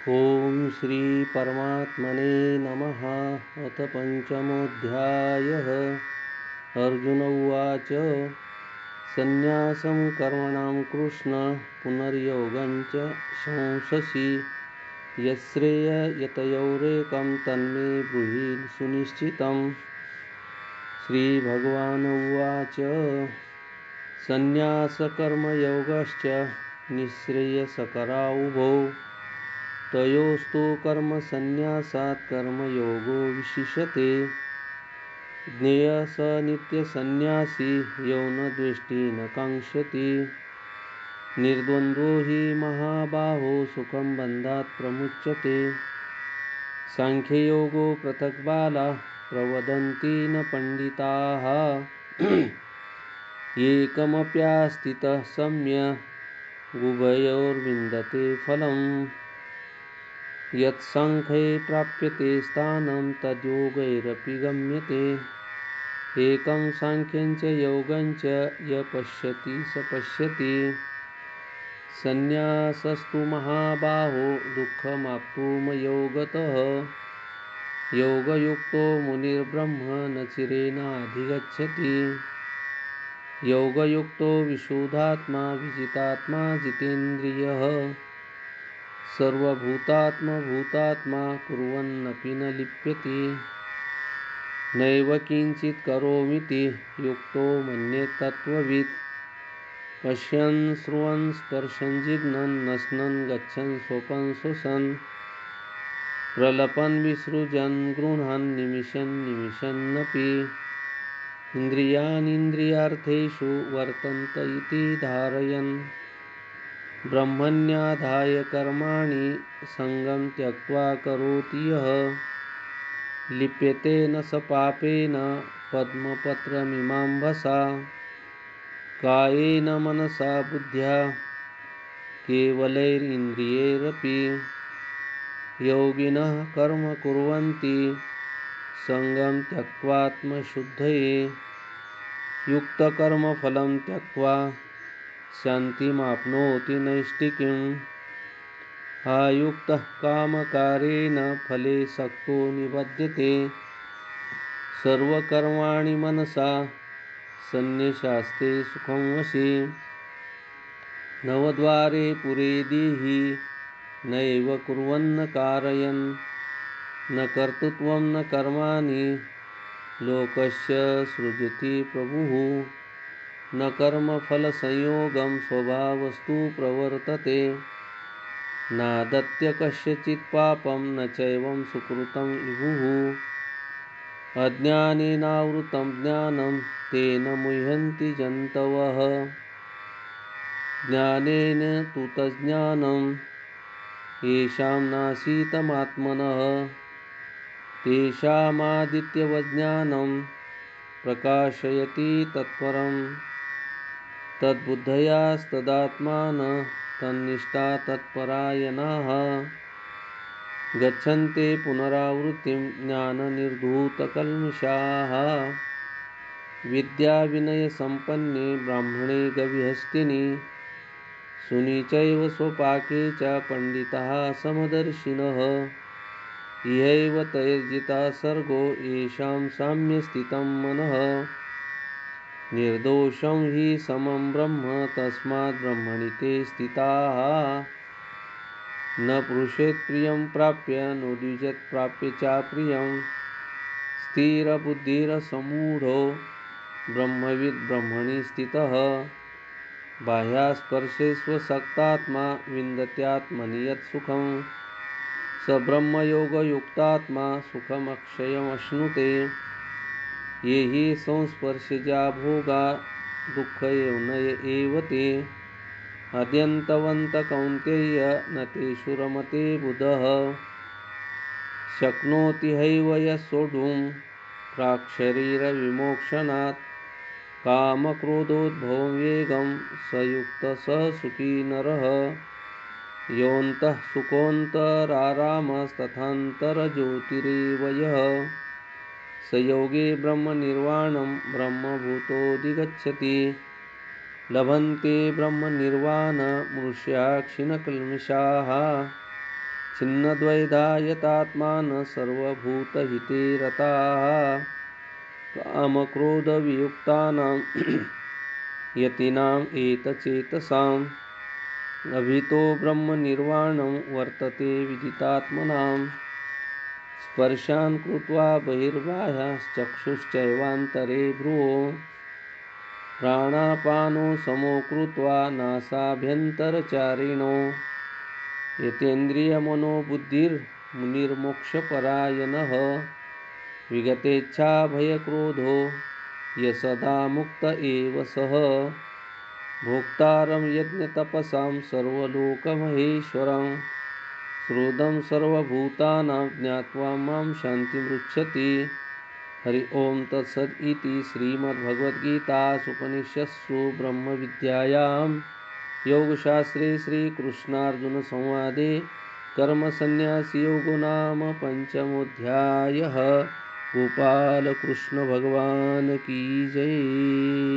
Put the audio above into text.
ॐ श्री परमात्मने नमः। अथ पञ्चमोऽध्यायः। अर्जुन उवाच सन्न्यासं कर्मणां कृष्ण पुनर्योगं च शंससि यत्श्रेययतयोरेकं तन्मे ब्रूहि सुनिश्चितम्। श्रीभगवानुवाच सन्न्यासकर्मयोगश्च निःश्रेयसकरा उभौ तयोस्तु कर्मसन्न्यासात् कर्मयोगो विशिष्यते। ज्ञेयः स नित्यसन्न्यासी यो न द्वेष्टि न काङ्क्षति। निर्द्वन्द्वो हि महाबाहो सुखं बन्धात् प्रमुच्यते। साङ्ख्ययोगो पृथक् बालाः प्रवदन्ति न पण्डिताः। एकमप्यास्थितः सम्यक् उभयोर्विन्दते फलम्। यत्साङ्ख्ये प्राप्यते स्थानं तद्योगैरपि गम्यते। एकं साङ्ख्यं च योगं च य पश्यति स पश्यति। सन्न्यासस्तु महाबाहो दुःखमाप्तुमयोगतः। योगयुक्तो मुनिर्ब्रह्म न चिरेणाधिगच्छति। योगयुक्तो विशुद्धात्मा विजितात्मा जितेन्द्रियः। सर्वभूतात्मभूतात्मा कुर्वन्नपि न लिप्यते। नैव किञ्चित् करोमीति युक्तो मन्येत तत्त्ववित्। पश्यन् शृण्वन् स्पर्शन् जिघ्रन् नश्नन् गच्छन् स्वपन् श्वसन् प्रलपन् विसृजन् गृह्णन् निमिषन् निमिषन्नपि। इन्द्रियाणीन्द्रियार्थेषु वर्तन्त इति धारयन् ब्रह्मण्याधाय कर्माणि सङ्गं त्यक्त्वा करोति यः। लिप्यते न स पापेन पद्मपत्रमिवाम्भसा। कायेन मनसा बुद्ध्या केवलैरिन्द्रियैरपि। योगिनः कर्म कुर्वन्ति सङ्गं त्यक्त्वात्मशुद्धये। युक्तकर्मफलं त्यक्त्वा शान्तिमाप्नोति नैष्ठिकीम्। अयुक्तः कामकारेण फले सक्तो निबध्यते। सर्वकर्माणि मनसा सन्न्यस्यास्ते सुखं वशे। नवद्वारे पुरे देहि नैव कुर्वन्न कारयन्। न कर्तृत्वं न कर्माणि लोकस्य सृजति प्रभुः। न कर्मफलसंयोगं स्वभावस्तु प्रवर्तते। नादत्य कस्यचित् पापं न चैवं सुकृतं विभुः। अज्ञानेनावृतं ज्ञानं तेन मुह्यन्ति जन्तवः। ज्ञानेन तु तज्ज्ञानं येषां नासीतमात्मनः। तेषामादित्यवज्ञानं प्रकाशयति तत्परम्। तद्बुद्धयास्तदात्मानः तन्निष्ठा तत्परायणाः। गच्छन्ते पुनरावृत्तिं ज्ञाननिर्धूतकल्मषाः। विद्याविनयसम्पन्ने ब्राह्मणे गविहस्तिनि। शुनि चैव स्वपाके च पण्डिताः समदर्शिनः। इहैव तैर्जितः सर्गो येषां साम्यस्थितं मनः। निर्दोषं हि समं ब्रह्म तस्माद् ब्रह्मणि ते स्थिताः। न पुरुषेत् प्रियं प्राप्य नोद्विजत् प्राप्य चाप्रियं। स्थिरबुद्धिरसमूढो ब्रह्मविद् ब्रह्मणि स्थितः। बाह्यस्पर्शेष्वशक्तात्मा विन्दत्यात्मनि यत् सुखं। स ब्रह्मयोगयुक्तात्मा सुखमक्षयमश्नुते। ये हि संस्पर्शजा भोगा दुःखयोनय एव ते। अद्यन्तवन्त कौन्तेय न तेषु रमते बुधः। शक्नोति हैव यः सोढुं प्राक्शरीरविमोक्षणात्। कामक्रोधोद्भवं वेगं स युक्तः स सुखी नरः। योऽन्तः सुखोऽन्तरारामस्तथान्तरज्योतिरेव यः। स योगे ब्रह्मनिर्वाणं ब्रह्मभूतोऽधिगच्छति। लभन्ते ब्रह्मनिर्वाणं मनुष्याः क्षीणकल्मषाः। छिन्नद्वैधा यतात्मानः सर्वभूतहिते रताः कामक्रोधवियुक्तानां यतीनाम् एतचेतसाम् अभितो ब्रह्मनिर्वाणं वर्तते विदितात्मनाम् स्पर्शान् कृत्वा बहिर्बाह्याश्चक्षुश्चैवान्तरे भ्रुवो प्राणापानो समो कृत्वा नासाभ्यन्तरचारिणो यतेन्द्रियमनोबुद्धिर्मुनिर्मोक्षपरायणः विगतेच्छाभयक्रोधो य सदा मुक्त एव सः भोक्तारं यज्ञतपसां सर्वलोकमहेश्वरं श्रोतं सर्वभूतानां ज्ञात्वा मां शान्तिमृच्छति। हरि ओं तत्सत् इति श्रीमद्भगवद्गीतासूपनिषत्सु ब्रह्मविद्यायां योगशास्त्रे श्रीकृष्णार्जुनसंवादे कर्मसन्न्यासयोगो नाम पञ्चमोऽध्यायः। गोपालकृष्ण भगवान की जय।